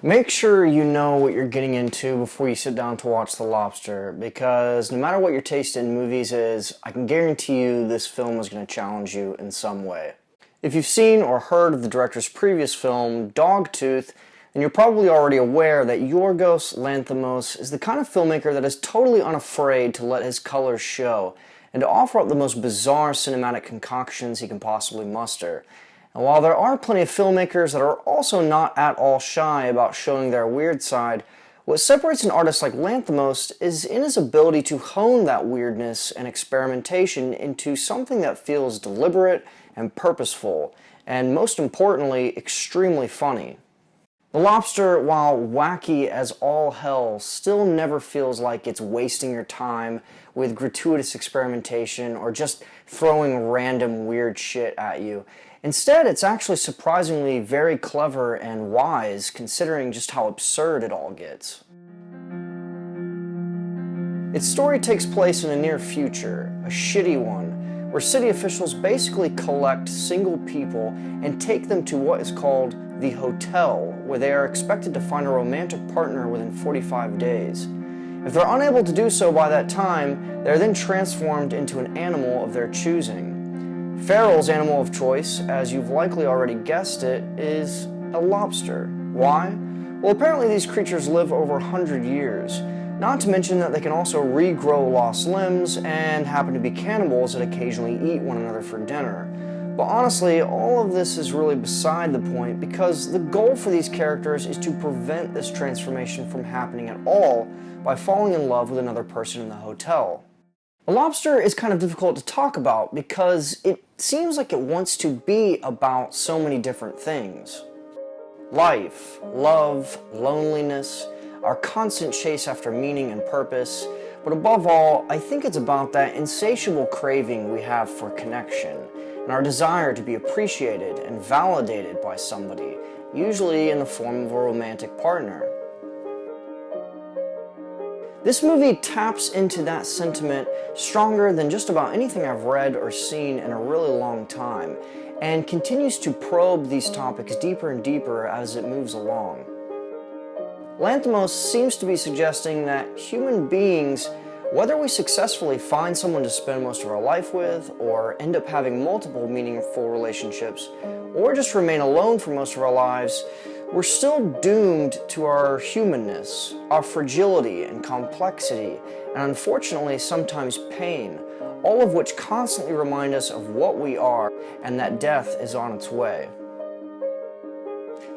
Make sure you know what you're getting into before you sit down to watch The Lobster, because no matter what your taste in movies is, I can guarantee you this film is going to challenge you in some way. If you've seen or heard of the director's previous film, Dogtooth, then you're probably already aware that Yorgos Lanthimos is the kind of filmmaker that is totally unafraid to let his colors show and to offer up the most bizarre cinematic concoctions he can possibly muster. And while there are plenty of filmmakers that are also not at all shy about showing their weird side, what separates an artist like Lanthimos is in his ability to hone that weirdness and experimentation into something that feels deliberate and purposeful, and most importantly, extremely funny. The Lobster, while wacky as all hell, still never feels like it's wasting your time with gratuitous experimentation or just throwing random weird shit at you. Instead, it's actually surprisingly very clever and wise, considering just how absurd it all gets. Its story takes place in a near future, a shitty one, where city officials basically collect single people and take them to what is called the hotel, where they are expected to find a romantic partner within 45 days. If they're unable to do so by that time, they're then transformed into an animal of their choosing. Farrell's animal of choice, as you've likely already guessed it, is a lobster. Why? Well, apparently these creatures live over 100 years, not to mention that they can also regrow lost limbs and happen to be cannibals that occasionally eat one another for dinner. But honestly, all of this is really beside the point, because the goal for these characters is to prevent this transformation from happening at all by falling in love with another person in the hotel. The Lobster is kind of difficult to talk about because it seems like it wants to be about so many different things. Life, love, loneliness, our constant chase after meaning and purpose, but above all, I think it's about that insatiable craving we have for connection and our desire to be appreciated and validated by somebody, usually in the form of a romantic partner. This movie taps into that sentiment stronger than just about anything I've read or seen in a really long time, and continues to probe these topics deeper and deeper as it moves along. Lanthimos seems to be suggesting that human beings, whether we successfully find someone to spend most of our life with, or end up having multiple meaningful relationships, or just remain alone for most of our lives, we're still doomed to our humanness, our fragility and complexity, and unfortunately sometimes pain, all of which constantly remind us of what we are and that death is on its way.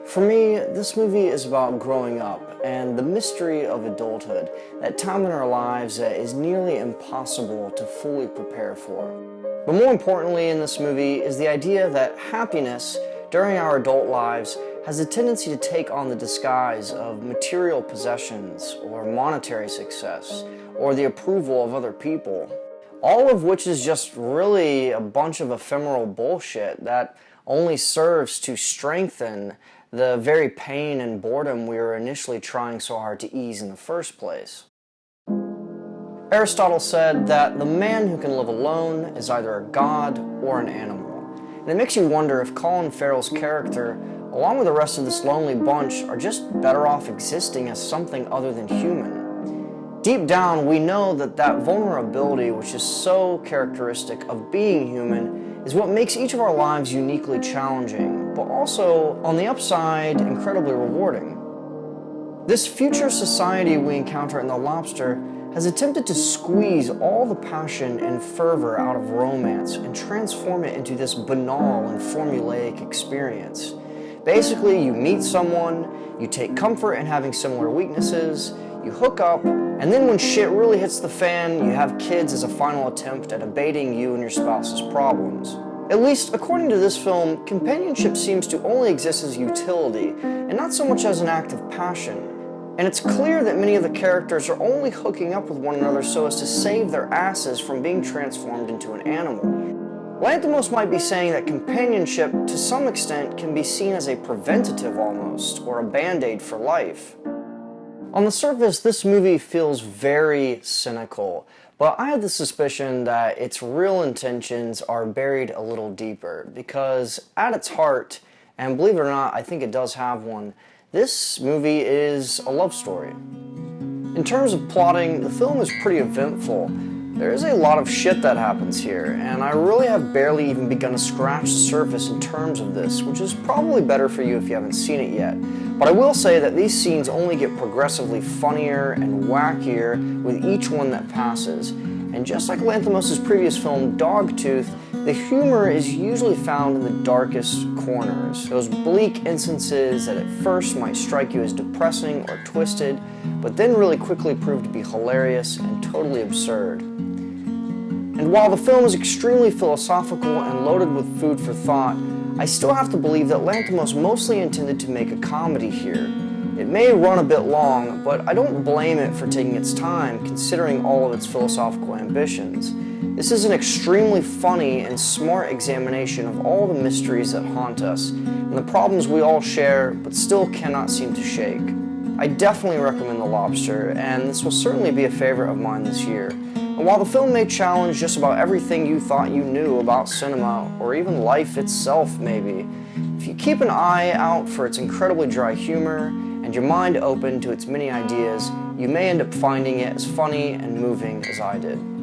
For me, this movie is about growing up and the mystery of adulthood, that time in our lives that is nearly impossible to fully prepare for. But more importantly in this movie is the idea that happiness during our adult lives has a tendency to take on the disguise of material possessions or monetary success or the approval of other people, all of which is just really a bunch of ephemeral bullshit that only serves to strengthen the very pain and boredom we were initially trying so hard to ease in the first place. Aristotle said that the man who can live alone is either a god or an animal. And it makes you wonder if Colin Farrell's character, along with the rest of this lonely bunch, are just better off existing as something other than human. Deep down, we know that that vulnerability, which is so characteristic of being human, is what makes each of our lives uniquely challenging, but also, on the upside, incredibly rewarding. This future society we encounter in The Lobster has attempted to squeeze all the passion and fervor out of romance and transform it into this banal and formulaic experience. Basically, you meet someone, you take comfort in having similar weaknesses, you hook up, and then when shit really hits the fan, you have kids as a final attempt at abating you and your spouse's problems. At least, according to this film, companionship seems to only exist as utility, and not so much as an act of passion. And it's clear that many of the characters are only hooking up with one another so as to save their asses from being transformed into an animal. Lanthimos might be saying that companionship, to some extent, can be seen as a preventative almost, or a band-aid for life. On the surface, this movie feels very cynical, but I have the suspicion that its real intentions are buried a little deeper, because at its heart, and believe it or not, I think it does have one, This movie is a love story. In terms of plotting, the film is pretty eventful. There is a lot of shit that happens here, and I really have barely even begun to scratch the surface in terms of this, which is probably better for you if you haven't seen it yet. But I will say that these scenes only get progressively funnier and wackier with each one that passes. And just like Lanthimos' previous film, Dogtooth, the humor is usually found in the darkest corners. Those bleak instances that at first might strike you as depressing or twisted, but then really quickly prove to be hilarious and totally absurd. And while the film is extremely philosophical and loaded with food for thought, I still have to believe that Lanthimos mostly intended to make a comedy here. It may run a bit long, but I don't blame it for taking its time, considering all of its philosophical ambitions. This is an extremely funny and smart examination of all the mysteries that haunt us, and the problems we all share, but still cannot seem to shake. I definitely recommend The Lobster, and this will certainly be a favorite of mine this year. And while the film may challenge just about everything you thought you knew about cinema, or even life itself maybe, if you keep an eye out for its incredibly dry humor, and your mind open to its many ideas, you may end up finding it as funny and moving as I did.